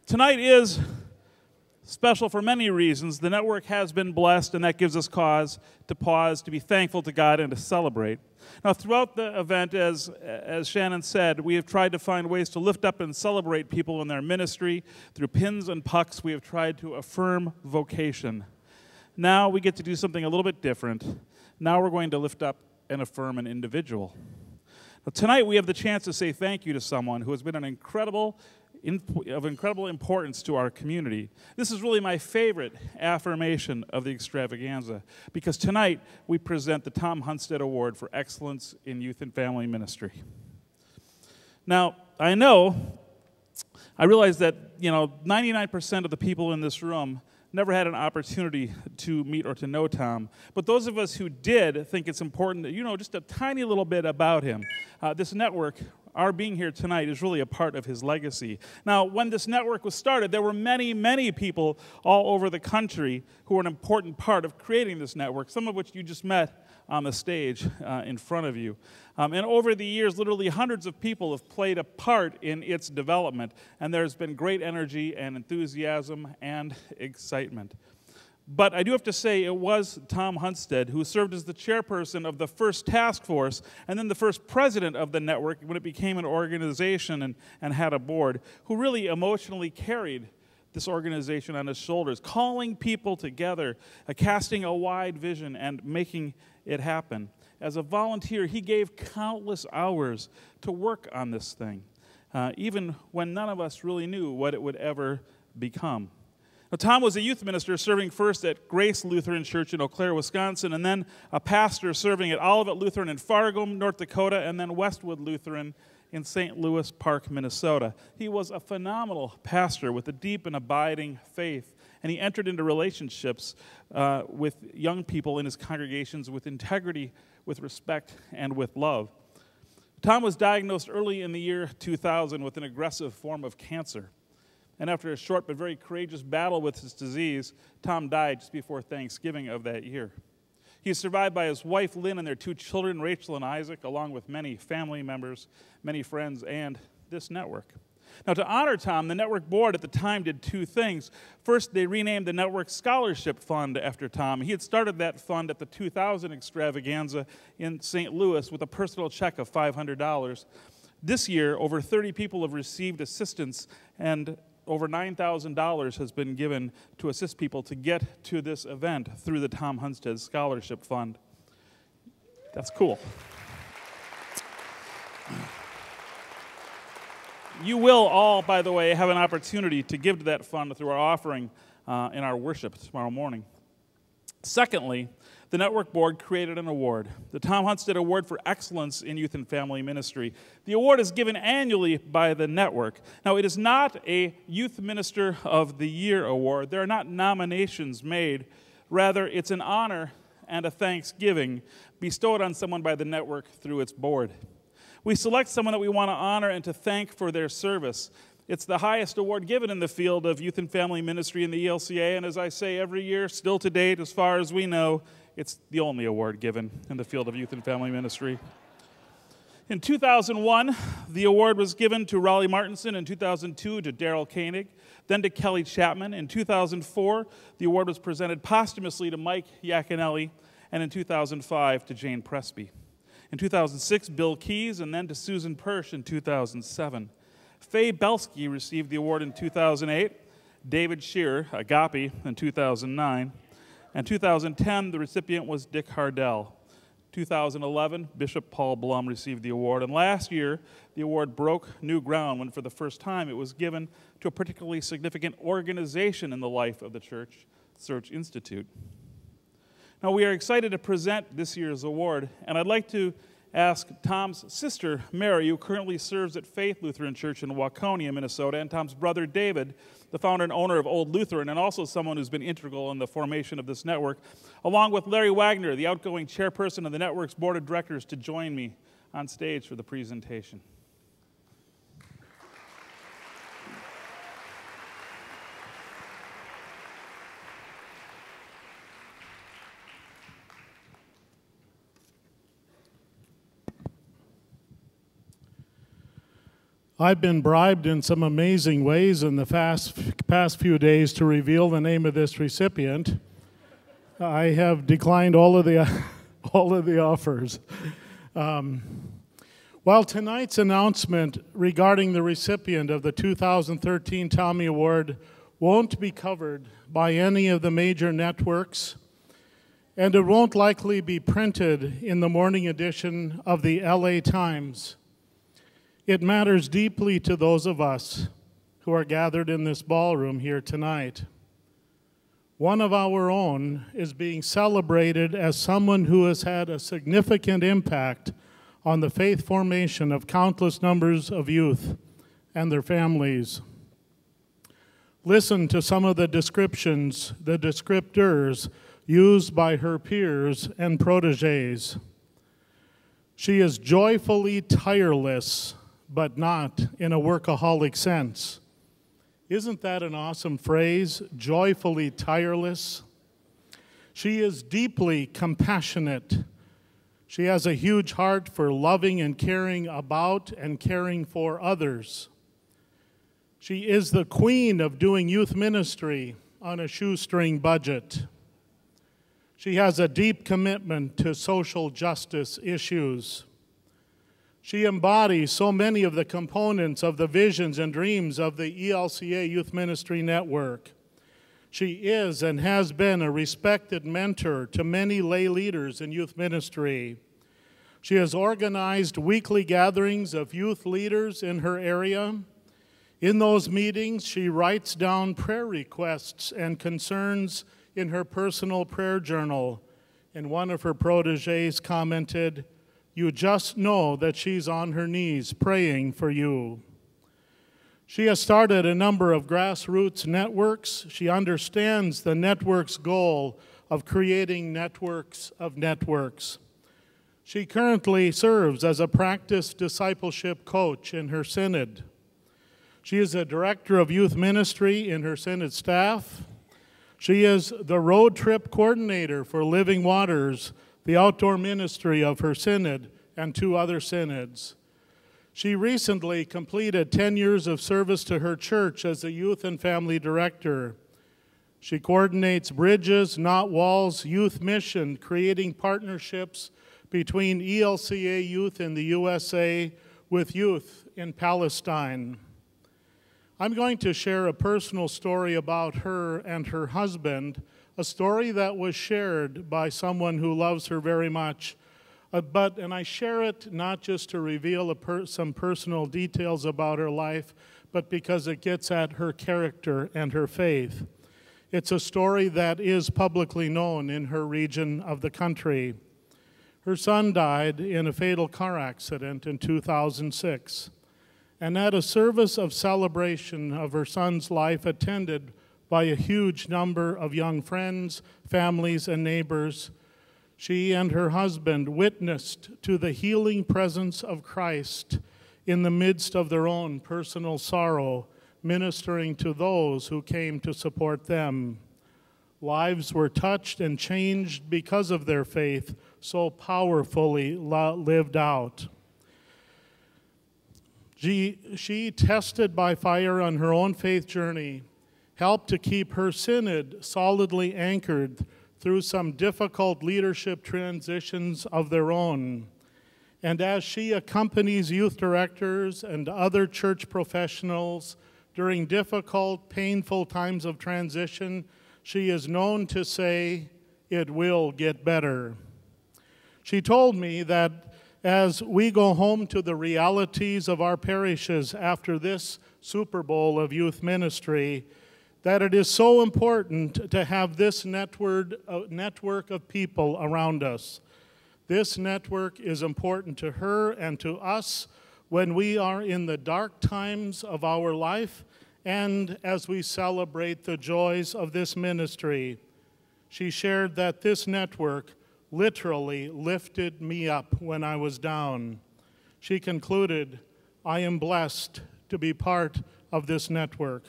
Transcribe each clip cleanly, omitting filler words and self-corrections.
Tonight is special for many reasons. The network has been blessed, and that gives us cause to pause, to be thankful to God, and to celebrate. Now, throughout the event, as Shannon said, we have tried to find ways to lift up and celebrate people in their ministry. Through pins and pucks, we have tried to affirm vocation. Now we get to do something a little bit different. Now we're going to lift up and affirm an individual. Now, tonight we have the chance to say thank you to someone who has been of incredible importance to our community. This is really my favorite affirmation of the extravaganza, because tonight we present the Tom Hunstad Award for Excellence in Youth and Family Ministry. Now, I realize that 99% of the people in this room never had an opportunity to meet or to know Tom. But those of us who did think it's important that you know just a tiny little bit about him. This network, our being here tonight, is really a part of his legacy. Now, when this network was started, there were many, many people all over the country who were an important part of creating this network, some of which you just met on the stage in front of you. And over the years, literally hundreds of people have played a part in its development, and there's been great energy and enthusiasm and excitement. But I do have to say it was Tom Hunstad who served as the chairperson of the first task force and then the first president of the network when it became an organization and had a board, who really emotionally carried this organization on his shoulders, calling people together, casting a wide vision, and making it happen. As a volunteer, he gave countless hours to work on this thing, even when none of us really knew what it would ever become. Now, Tom was a youth minister serving first at Grace Lutheran Church in Eau Claire, Wisconsin, and then a pastor serving at Olivet Lutheran in Fargo, North Dakota, and then Westwood Lutheran in St. Louis Park, Minnesota. He was a phenomenal pastor with a deep and abiding faith, and he entered into relationships with young people in his congregations with integrity, with respect, and with love. Tom was diagnosed early in the year 2000 with an aggressive form of cancer. And after a short but very courageous battle with his disease, Tom died just before Thanksgiving of that year. He is survived by his wife, Lynn, and their two children, Rachel and Isaac, along with many family members, many friends, and this network. Now, to honor Tom, the network board at the time did two things. First, they renamed the network Scholarship Fund after Tom. He had started that fund at the 2000 extravaganza in St. Louis with a personal check of $500. This year, over 30 people have received assistance, and over $9,000 has been given to assist people to get to this event through the Tom Hunstad Scholarship Fund. That's cool. You will all, by the way, have an opportunity to give to that fund through our offering in our worship tomorrow morning. Secondly, the network board created an award, the Tom Hunstad Award for Excellence in Youth and Family Ministry. The award is given annually by the network. Now, it is not a Youth Minister of the Year award. There are not nominations made. Rather, it's an honor and a thanksgiving bestowed on someone by the network through its board. We select someone that we want to honor and to thank for their service. It's the highest award given in the field of youth and family ministry in the ELCA, and as I say every year, still to date, as far as we know, it's the only award given in the field of youth and family ministry. In 2001, the award was given to Raleigh Martinson. In 2002, to Daryl Koenig, then to Kelly Chapman. In 2004, the award was presented posthumously to Mike Iaconelli, and in 2005, to Jane Presby. In 2006, Bill Keys, and then to Susan Persh in 2007. Faye Belsky received the award in 2008, David Shearer, Agape, in 2009. In 2010, the recipient was Dick Hardell. 2011, Bishop Paul Blum received the award. And last year, the award broke new ground when for the first time it was given to a particularly significant organization in the life of the church, Search Institute. Now, we are excited to present this year's award, and I'd like to ask Tom's sister, Mary, who currently serves at Faith Lutheran Church in Waconia, Minnesota, and Tom's brother, David, the founder and owner of Old Lutheran, and also someone who's been integral in the formation of this network, along with Larry Wagner, the outgoing chairperson of the network's board of directors, to join me on stage for the presentation. I've been bribed in some amazing ways in the past few days to reveal the name of this recipient. I have declined all of the offers. While tonight's announcement regarding the recipient of the 2013 Tommy Award won't be covered by any of the major networks, and it won't likely be printed in the morning edition of the LA Times, it matters deeply to those of us who are gathered in this ballroom here tonight. One of our own is being celebrated as someone who has had a significant impact on the faith formation of countless numbers of youth and their families. Listen to some of the descriptors used by her peers and protégés. She is joyfully tireless, but not in a workaholic sense. Isn't that an awesome phrase, joyfully tireless? She is deeply compassionate. She has a huge heart for loving and caring about and caring for others. She is the queen of doing youth ministry on a shoestring budget. She has a deep commitment to social justice issues. She embodies so many of the components of the visions and dreams of the ELCA Youth Ministry Network. She is and has been a respected mentor to many lay leaders in youth ministry. She has organized weekly gatherings of youth leaders in her area. In those meetings, she writes down prayer requests and concerns in her personal prayer journal. And one of her protégés commented, "You just know that she's on her knees praying for you." She has started a number of grassroots networks. She understands the network's goal of creating networks of networks. She currently serves as a practice discipleship coach in her synod. She is a director of youth ministry in her synod staff. She is the road trip coordinator for Living Waters, the outdoor ministry of her synod, and 2 other synods. She recently completed 10 years of service to her church as a youth and family director. She coordinates Bridges, Not Walls youth mission, creating partnerships between ELCA youth in the USA with youth in Palestine. I'm going to share a personal story about her and her husband, a story that was shared by someone who loves her very much. And I share it not just to reveal some personal details about her life, but because it gets at her character and her faith. It's a story that is publicly known in her region of the country. Her son died in a fatal car accident in 2006. And at a service of celebration of her son's life attended by a huge number of young friends, families, and neighbors, she and her husband witnessed to the healing presence of Christ in the midst of their own personal sorrow, ministering to those who came to support them. Lives were touched and changed because of their faith, so powerfully lived out. She, tested by fire on her own faith journey, helped to keep her synod solidly anchored through some difficult leadership transitions of their own. And as she accompanies youth directors and other church professionals during difficult, painful times of transition, she is known to say, "It will get better." She told me that as we go home to the realities of our parishes after this Super Bowl of youth ministry, that it is so important to have this network of people around us. This network is important to her and to us when we are in the dark times of our life and as we celebrate the joys of this ministry. She shared that this network literally lifted me up when I was down. She concluded, "I am blessed to be part of this network."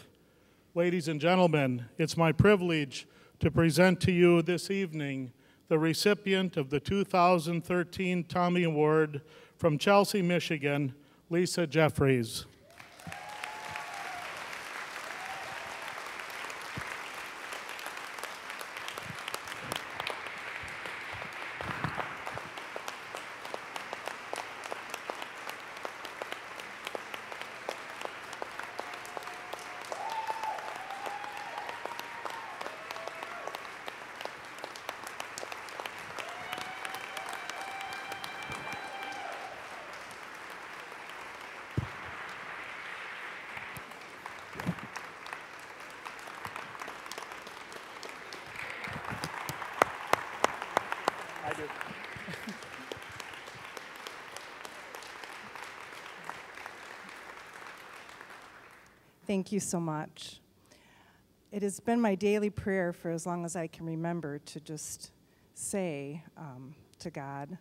Ladies and gentlemen, it's my privilege to present to you this evening the recipient of the 2013 Tommy Award from Chelsea, Michigan, Lisa Jeffries. Thank you so much. It has been my daily prayer for as long as I can remember to just say to God,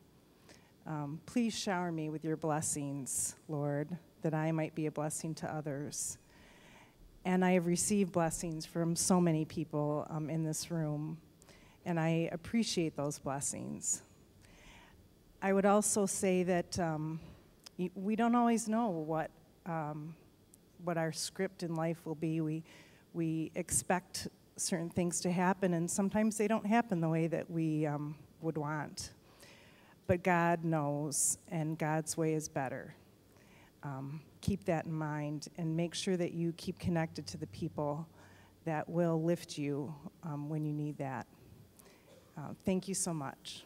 please shower me with your blessings, Lord, that I might be a blessing to others. And I have received blessings from so many people in this room, and I appreciate those blessings. I would also say that we don't always know what our script in life will be. We expect certain things to happen, and sometimes they don't happen the way that we would want. But God knows, and God's way is better. Keep that in mind, and make sure that you keep connected to the people that will lift you when you need that. Thank you so much.